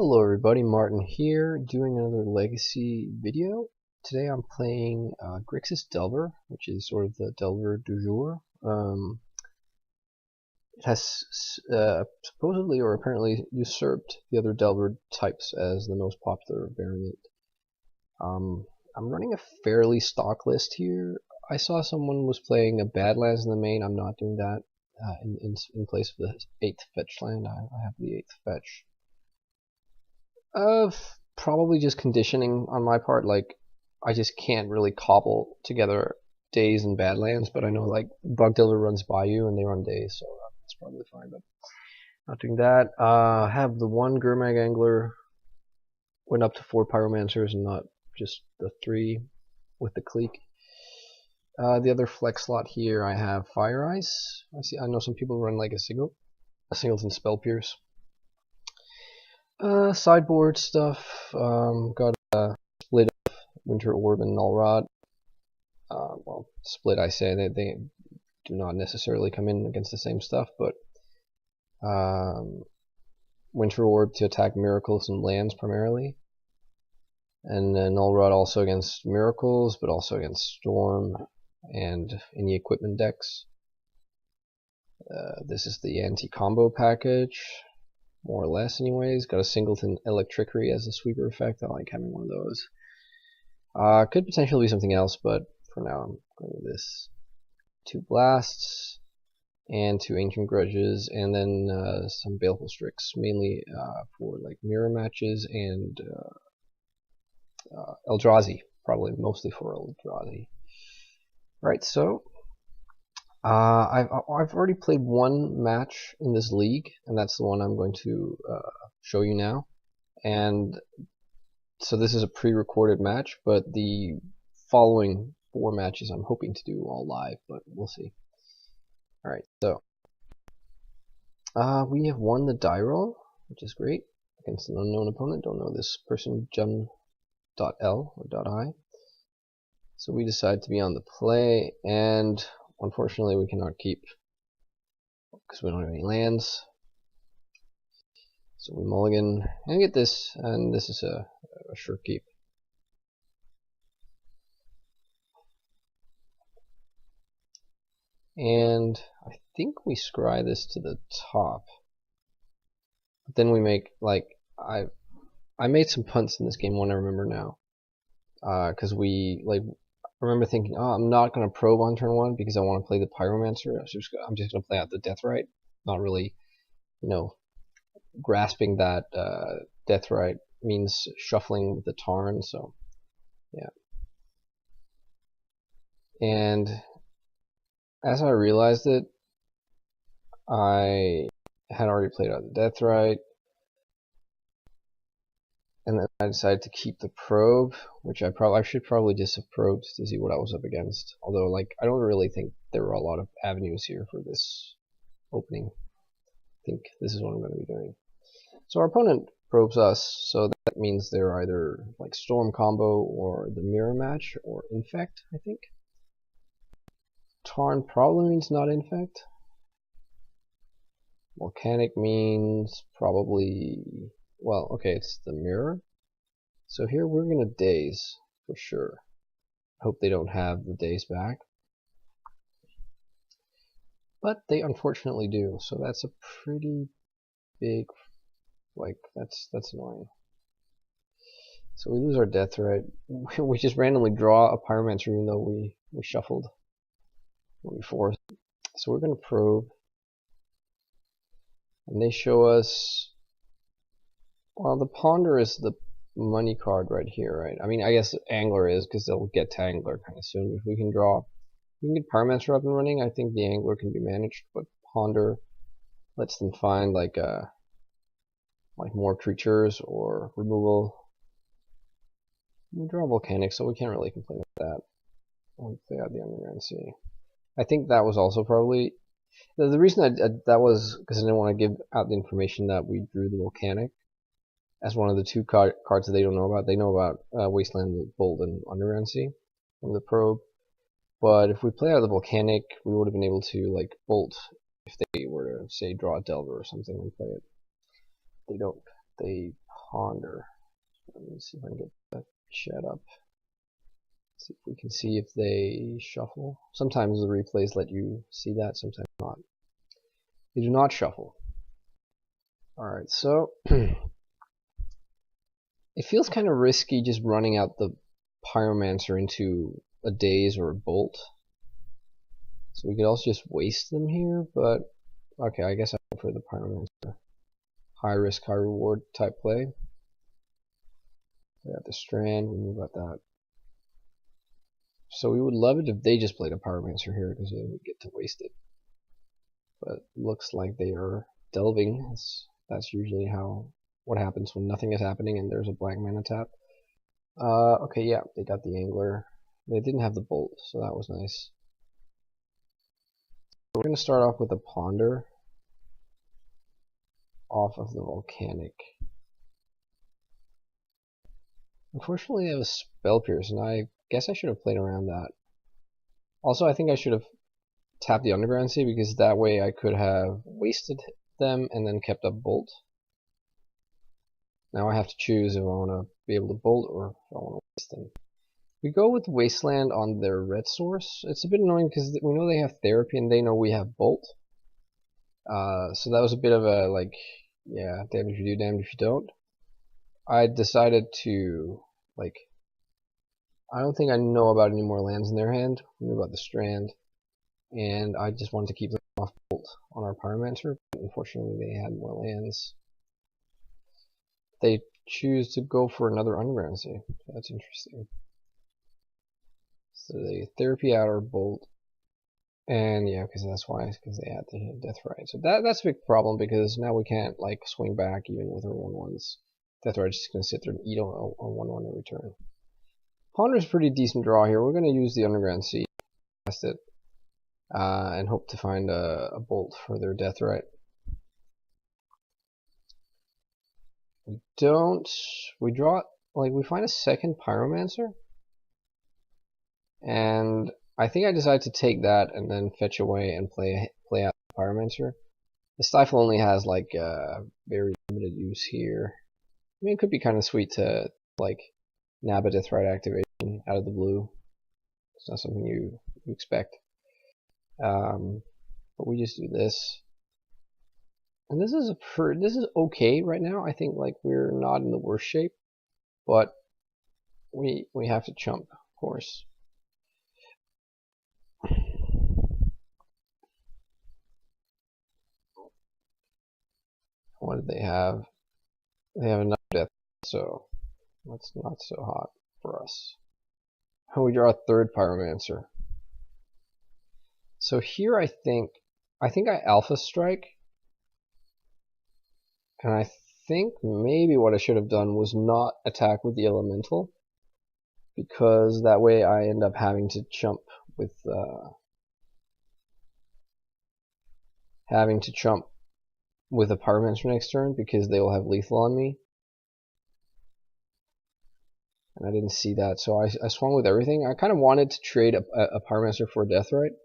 Hello everybody, Martin here, doing another Legacy video. Today I'm playing Grixis Delver, which is sort of the Delver du jour. It has supposedly or apparently usurped the other Delver types as the most popular variant. I'm running a fairly stock list here. I saw someone was playing a Badlands in the main. I'm not doing that in place of the 8th fetch land. I have the 8th fetch. Probably just conditioning on my part. Like, I just can't really cobble together days and Badlands, but I know like Bug Delver runs by you and they run days, so that's probably fine. But not doing that. Have the one Gurmag Angler, went up to 4 Pyromancers and not just the 3 with the Clique. The other flex slot here, I have Fire Ice. I know some people run like a singleton Spell Pierce. Sideboard stuff. Got a split of Winter Orb and Null Rod. Well, split, I say that they do not necessarily come in against the same stuff, but Winter Orb to attack miracles and lands primarily, and then Null Rod also against miracles, but also against storm and any equipment decks. This is the anti-combo package. More or less, anyways. Got a singleton Electrickery as a sweeper effect. I like having one of those. Could potentially be something else, but for now I'm going with this. 2 Blasts and 2 Ancient Grudges, and then some Baleful Strix, mainly for like mirror matches and Eldrazi, probably mostly for Eldrazi. Right, so I've already played one match in this league, and that's the one I'm going to show you now. And so this is a pre-recorded match, but the following 4 matches I'm hoping to do all live, but we'll see. Alright, so we have won the die roll, which is great, against an unknown opponent. Don't know this person, Jum.L or .I. So we decide to be on the play, and unfortunately we cannot keep because we don't have any lands. So we mulligan and get this, and this is a sure keep. And I think we scry this to the top. But then we make, like, I made some punts in this game, one I remember now. Because we, like, I remember thinking, oh, I'm not going to probe on turn 1 because I want to play the Pyromancer. I'm just going to play out the Deathrite. Not really, grasping that Deathrite means shuffling with the Tarn, so yeah. And as I realized it, I had already played out the Deathrite, and then I decided to keep the probe, which I should probably just have probed to see what I was up against. Although, like, I don't really think there were a lot of avenues here for this opening. I think this is what I'm going to be doing. So our opponent probes us, so that means they're either like Storm combo or the Mirror match or Infect, I think. Tarn probably means not Infect. Volcanic means probably, well, okay, it's the Mirror. So here we're going to Daze for sure. Hope they don't have the Daze back. But they unfortunately do, so that's a pretty big, like, that's annoying. So we lose our Deathrite. We just randomly draw a Pyromancer even though we shuffled before. So we're going to probe. And they show us, well, the Ponder is the money card right here, right? I mean, I guess Angler is because they'll get to Angler kind of soon. If we can get Pyromancer up and running, I think the Angler can be managed, but Ponder lets them find like more creatures or removal. We draw Volcanic, so we can't really complain with that. We play out the Underground Sea. I think that was also probably the reason that was because I didn't want to give out the information that we drew the Volcanic as one of the 2 cards that they don't know about. They know about Wasteland, Bolt, and Underground Sea from the probe. But if we play out the Volcanic, we would have been able to like Bolt if they were to say draw a Delver or something and play it. They don't. They Ponder. Let me see if I can get that chat up. See if we can see if they shuffle. Sometimes the replays let you see that, sometimes not. They do not shuffle. Alright, so it feels kind of risky just running out the Pyromancer into a Daze or a Bolt. So we could also just waste them here, but okay, I guess I prefer the Pyromancer. High risk, high reward type play. We got the Strand, we knew about that. So we would love it if they just played a Pyromancer here, because then we get to waste it. But looks like they are delving. That's usually what happens when nothing is happening and there's a black mana tap. Okay, yeah, they got the Angler. They didn't have the Bolt, so that was nice. So we're going to start off with a Ponder off of the Volcanic. Unfortunately, they have a Spell Pierce, and I guess I should have played around that. Also, I think I should have tapped the Underground Sea, because that way I could have wasted them and then kept up Bolt. Now I have to choose if I want to be able to Bolt or if I want to waste them. We go with Wasteland on their red source. It's a bit annoying because we know they have Therapy and they know we have Bolt. So that was a bit of a, like, yeah, damned if you do, damned if you don't. I decided to, like, I don't think I know about any more lands in their hand. I knew about the Strand. And I just wanted to keep them off Bolt on our Pyromancer. But unfortunately, they had more lands. They choose to go for another Underground Sea. That's interesting. So they Therapy out or Bolt. And yeah, because that's why, because they had the Deathrite. So that's a big problem, because now we can't, like, swing back even with our 1/1s. Deathrite's just going to sit there and eat on a 1/1 every turn. Ponder's a pretty decent draw here. We're going to use the Underground Sea, test it, and hope to find a Bolt for their Deathrite. We draw, like, we find a second Pyromancer, and I think I decided to take that and then fetch away and play out the Pyromancer. The Stifle only has, like, very limited use here. I mean, it could be kind of sweet to, like, nab a Deathrite activation out of the blue. It's not something you expect. But we just do this. And this is okay right now. I think, like, we're not in the worst shape, but we have to chump, of course. What did they have? They have enough death, so that's not so hot for us. And we draw a third Pyromancer. So here I think I Alpha Strike. And I think maybe what I should have done was not attack with the Elemental, because that way I end up having to chump with a Pyromancer next turn, because they will have lethal on me. And I didn't see that, so I swung with everything. I kind of wanted to trade a Pyromancer for a Deathrite.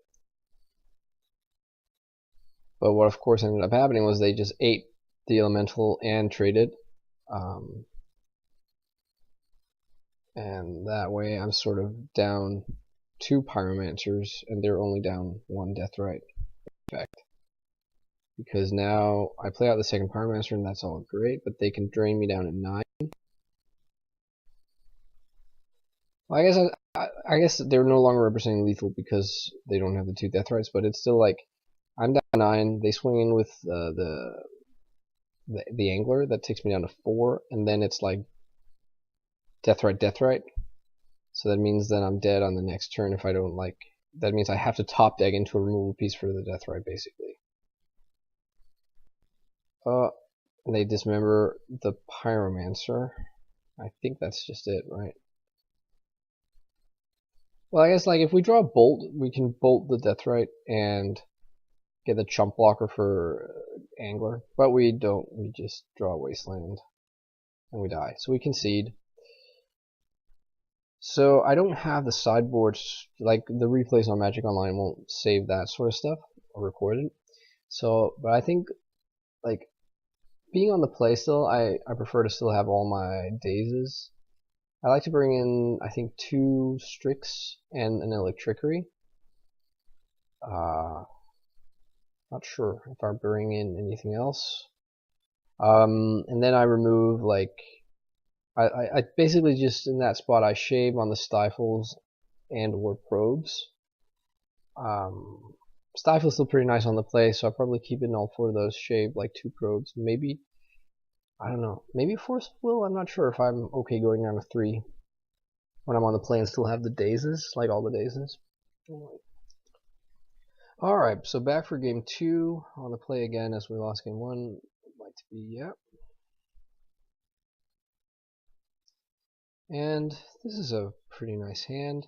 But what of course ended up happening was they just ate the Elemental and traded. And that way I'm sort of down 2 Pyromancers, and they're only down 1 Deathrite effect. Because now I play out the second Pyromancer, and that's all great, but they can drain me down at 9. Well, I guess they're no longer representing lethal because they don't have the 2 Deathrites, but it's still like, I'm down 9, they swing in with the Angler, that takes me down to 4, and then it's like Deathrite. So that means that I'm dead on the next turn if I don't, like, that means I have to top deck into a removal piece for the Deathrite, basically. And they dismember the Pyromancer. I think that's just it, right? Well, I guess, like, if we draw a Bolt, we can Bolt the Deathrite and get the chump blocker for Angler. But we don't. We just draw Wasteland. And we die. So we concede. So I don't have the sideboards, like, the replays on Magic Online won't save that sort of stuff or record it. So, but I think, like, being on the play still, I prefer to still have all my dazes. I like to bring in, I think, 2 Strix and an Electrickery. Not sure if I bring in anything else. And then I remove, like, I basically just in that spot I shave on the stifles and or probes. Stifle's still pretty nice on the play, so I'll probably keep in all 4 of those shaved, like 2 probes. Maybe, I don't know, maybe Force of Will? I'm not sure if I'm okay going down to 3 when I'm on the play and still have the dazes, like all the dazes. Alright, so back for game 2 on the play again as we lost game 1. I'd like to be, yeah. And this is a pretty nice hand.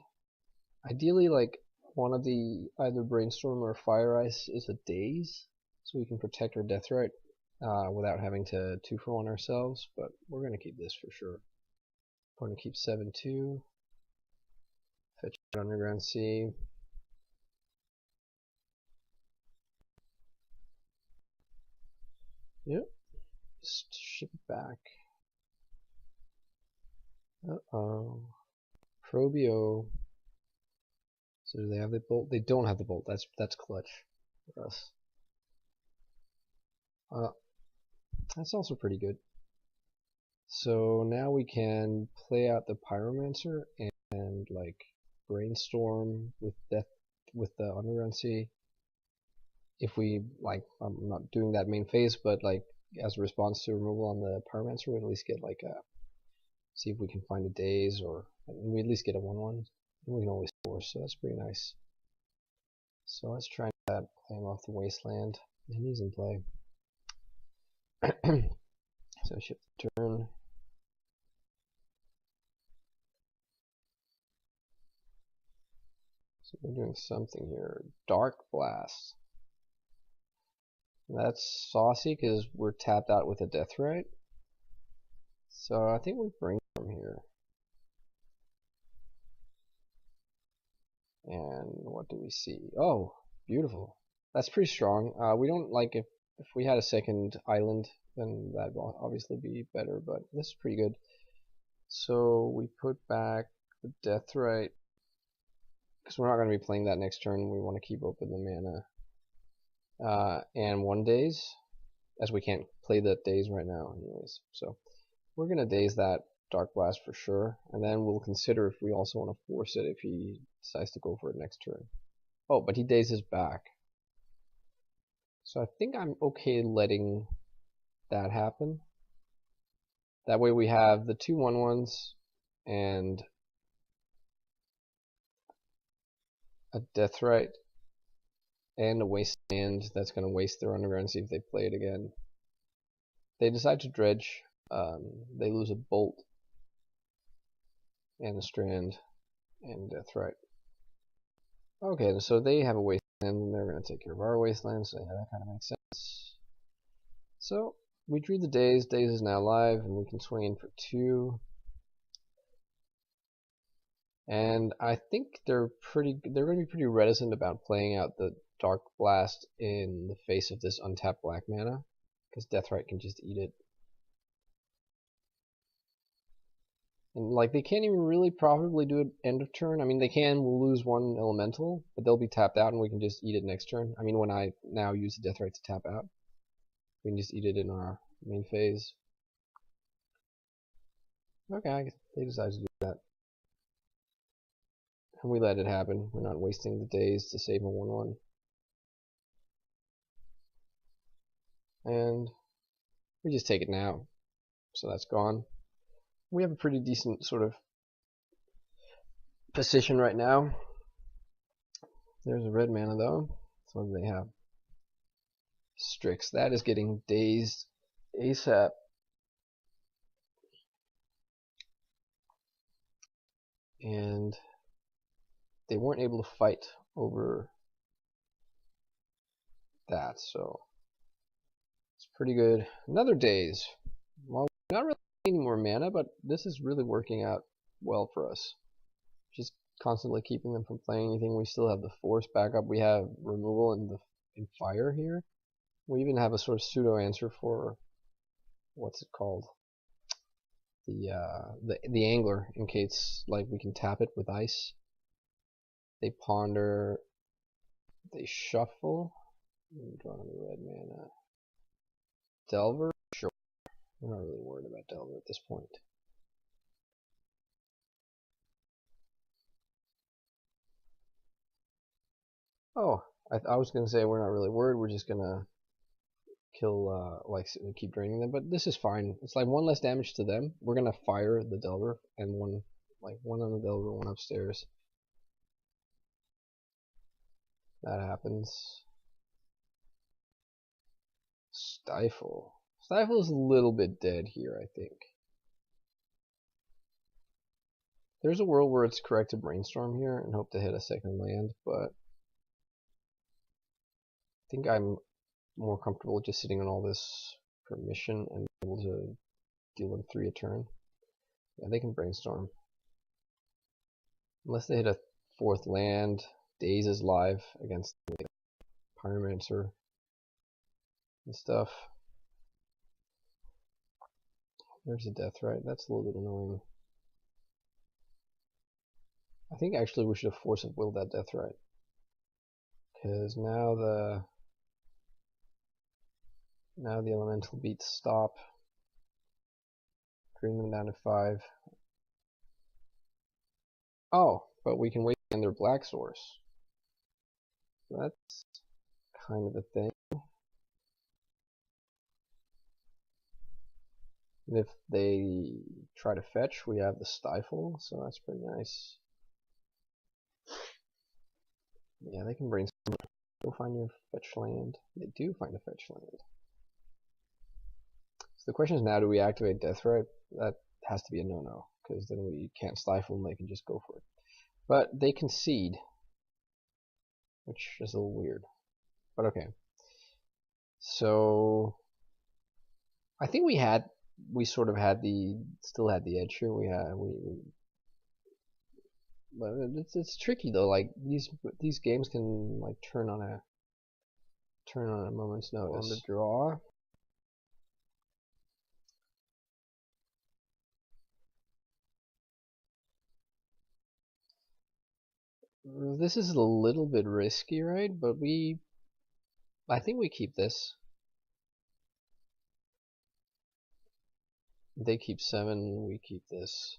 Ideally, like, one of the either Brainstorm or Fire Ice is a Daze, so we can protect our Deathrite without having to 2-for-1 ourselves, but we're going to keep this for sure. We're going to keep 7-2. Fetch Underground Sea. Yep. Just ship it back. Uh-oh. Probio. So do they have the bolt? They don't have the bolt. That's clutch for us. That's also pretty good. So now we can play out the Pyromancer and like Brainstorm with the Underground Sea. If we like, I'm not doing that main phase, but like as a response to removal on the Pyromancer, we at least get like a see if we can find a Daze, or we at least get a 1/1. We can always force, so that's pretty nice. So let's try that. Play him off the Wasteland, and he's in play. So shift the turn. So we're doing something here. Dark Blast. That's saucy because we're tapped out with a Deathrite. So I think we bring from here. And what do we see? Oh, beautiful. That's pretty strong. We don't like if we had a second island, then that would obviously be better, but this is pretty good. So we put back the Deathrite because we're not going to be playing that next turn. We want to keep open the mana. And 1 Daze, as we can't play that Daze right now anyways. So we're going to Daze that Dark Blast for sure, and then we'll consider if we also want to force it if he decides to go for it next turn. Oh, but he dazes back. So I think I'm okay letting that happen. That way we have the 2 1/1s and a Deathrite and a Wasteland that's going to waste their Underground Sea if they play it again. They decide to dredge. They lose a Bolt and a Strand and Deathrite. Okay, so they have a Wasteland and they're going to take care of our Wasteland, so yeah, that kind of makes sense. So we drew the Daze. Daze is now live, and we can swing in for 2. And I think they're going to be pretty reticent about playing out the Dark Blast in the face of this untapped black mana, because Deathrite can just eat it. And like they can't even really profitably do it end of turn. I mean they can, we'll lose 1 elemental, but they'll be tapped out and we can just eat it next turn. I mean when I now use the Deathrite to tap out, we can just eat it in our main phase. Okay, I guess they decided to do that. And we let it happen. We're not wasting the days to save a 1/1. And we just take it now. So that's gone. We have a pretty decent sort of position right now. There's a red mana though. So what do they have? Strix. That is getting dazed ASAP. And they weren't able to fight over that, so it's pretty good. Another Daze. Well, not really any more mana, but this is really working out well for us. Just constantly keeping them from playing anything. We still have the force backup. We have removal in fire here. We even have a sort of pseudo answer for what's it called? The angler, in case like we can tap it with ice. They ponder. They shuffle. Draw another red mana. Delver? Sure. We're not really worried about Delver at this point. Oh, I was gonna say we're not really worried. We're just gonna kill, like, keep draining them. But this is fine. It's like one less damage to them. We're gonna fire the Delver and one on the Delver, one upstairs. That happens. Stifle. Stifle is a little bit dead here, I think. There's a world where it's correct to brainstorm here and hope to hit a second land, but I think I'm more comfortable just sitting on all this permission and able to deal them 3 a turn. Yeah, they can brainstorm. Unless they hit a 4th land, Daze is live against the Pyromancer and stuff. There's a Deathrite. That's a little bit annoying. I think actually we should have force of willed that Deathrite, because now the elemental beats stop. Bring them down to 5. Oh, but we can wait in their black source. So that's kind of a thing. And if they try to fetch, we have the Stifle, so that's pretty nice. Yeah, they can brainstorm. Go find your fetch land. They do find a fetch land. So the question is now, do we activate Deathrite? That has to be a no-no, because then we can't stifle them, they can just go for it. But they concede, which is a little weird. But okay. So I think we sort of still had the edge here. But it's tricky though. Like these games can like turn on a moment's notice. On the draw. This is a little bit risky, right? But I think we keep this. They keep 7, we keep this.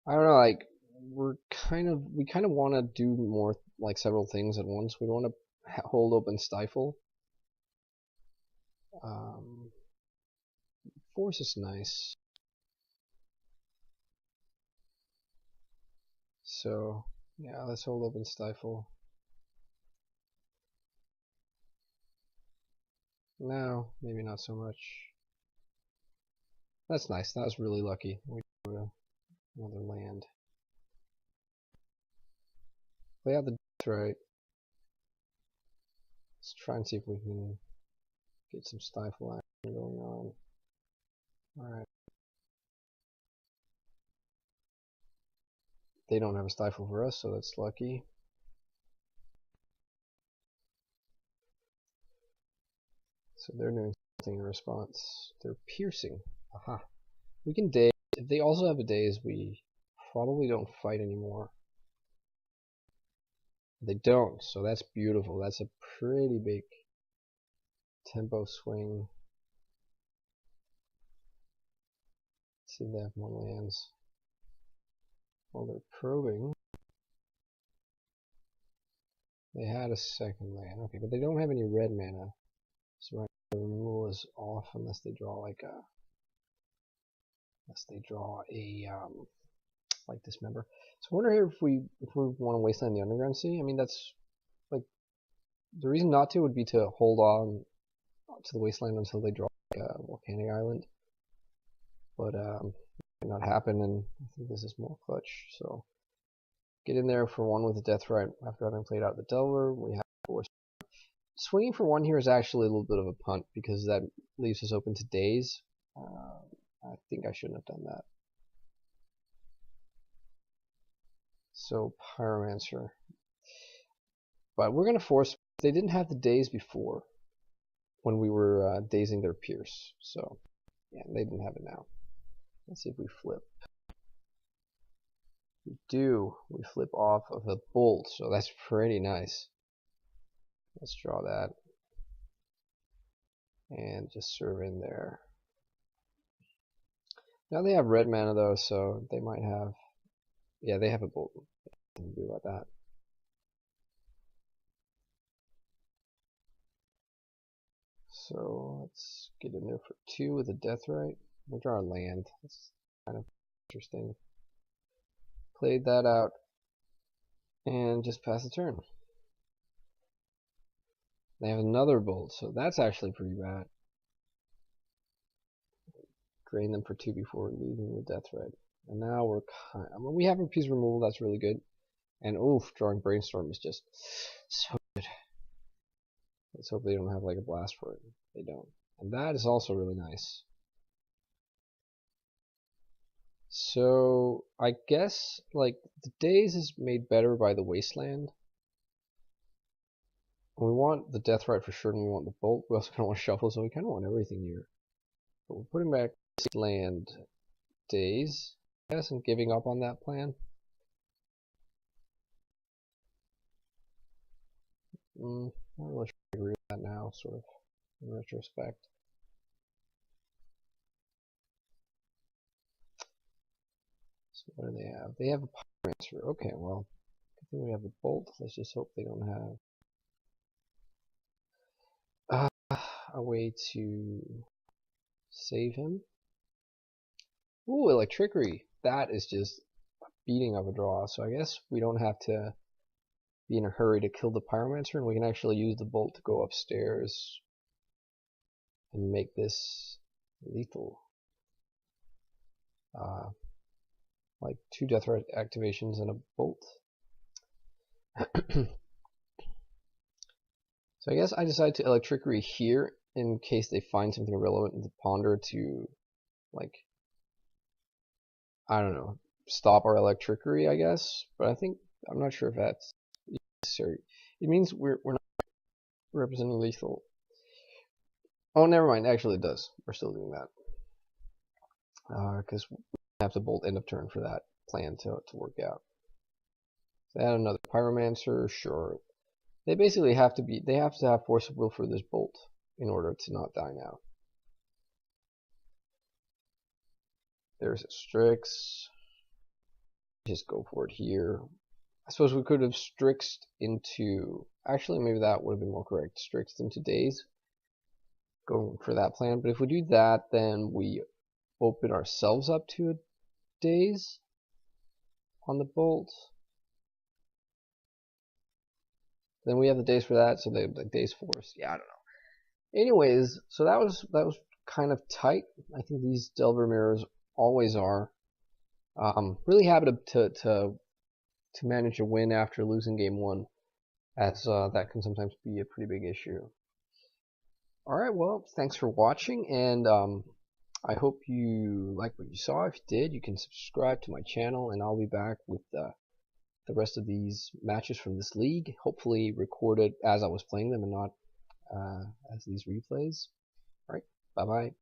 I don't know, like we kind of want to do more, like several things at once. We don't want to hold open Stifle. Force is nice. So yeah, let's hold open Stifle. No, maybe not so much. That's nice. That was really lucky. We got another land. Play out the Deathrite. Let's try and see if we can get some Stifle action going on. Alright. They don't have a Stifle for us, so that's lucky. So they're doing something in response. They're piercing. Aha. We can daze. If they also have a daze, we probably don't fight anymore. They don't, so that's beautiful. That's a pretty big tempo swing. Let's see if they have more lands. Well, they're probing. They had a second land. Okay, but they don't have any red mana. So right now the removal is off unless they draw like Dismember. So I wonder if we want to wasteland the Underground Sea. I mean, that's like the reason not to would be to hold on to the wasteland until they draw like a volcanic island. But might not happen, and I think this is more clutch. So get in there for 1 with the Deathrite after having played out the Delver. We have force. Swinging for 1 here is actually a little bit of a punt because that leaves us open to daze. I think I shouldn't have done that. So Pyromancer. But we're going to force. They didn't have the daze before when we were dazing their Pierce. So Yeah, they didn't have it now. Let's see if we flip. We do. We flip off of a bolt, so that's pretty nice. Let's draw that. And just serve in there. Now they have red mana though, so they might have... Yeah, they have a bolt. Nothing to do about that. So let's get in there for 2 with a Deathrite. We'll draw our land. That's kind of interesting. Played that out and just pass the turn. They have another bolt, so that's actually pretty bad. Drain them for 2 before losing the Deathrite. And now we're kind of, we have Appease removal, that's really good. And oof, drawing Brainstorm is just so good. Let's hope they don't have like a blast for it. They don't. And that is also really nice. So I guess like the Daze is made better by the Wasteland. We want the Deathrite for sure, and we want the Bolt. We also kind of want Shuffle, so we kind of want everything here. But we're putting back Wasteland Daze, I guess, and giving up on that plan. Not really sure I agree with that now, sort of, in retrospect. So what do they have? They have a Pyromancer. Okay, well, I think we have a Bolt. Let's just hope they don't have a way to save him. Ooh, Electrickery. That is just a beating of a draw. So I guess we don't have to be in a hurry to kill the Pyromancer, and we can actually use the Bolt to go upstairs and make this lethal. Like 2 Deathrite activations and a Bolt. So I guess I decide to Electrickery here in case they find something relevant in the Ponder to, like, I don't know, stop our Electrickery, I guess. But I think, I'm not sure if that's necessary. It means we're not representing lethal. Oh, never mind. Actually, it does. We're still doing that. Because we have to Bolt end of turn for that plan to work out. So add another Pyromancer, sure. They basically have to have Force of Will for this Bolt in order to not die now. There's a Strix. Just go for it here. I suppose we could have Strixed into, actually maybe that would have been more correct, Strixed into Daze. Going for that plan, but if we do that, then we open ourselves up to a Daze on the Bolt. Then we have the Daze for that, so they have the Daze Force. Yeah, I don't know. Anyways, so that was kind of tight. I think these Delver Mirrors always are. Really happy to manage a win after losing game 1, as that can sometimes be a pretty big issue. Alright, well, thanks for watching, and I hope you liked what you saw. If you did, you can subscribe to my channel, and I'll be back with the rest of these matches from this league, hopefully recorded as I was playing them and not as these replays. Alright, bye-bye.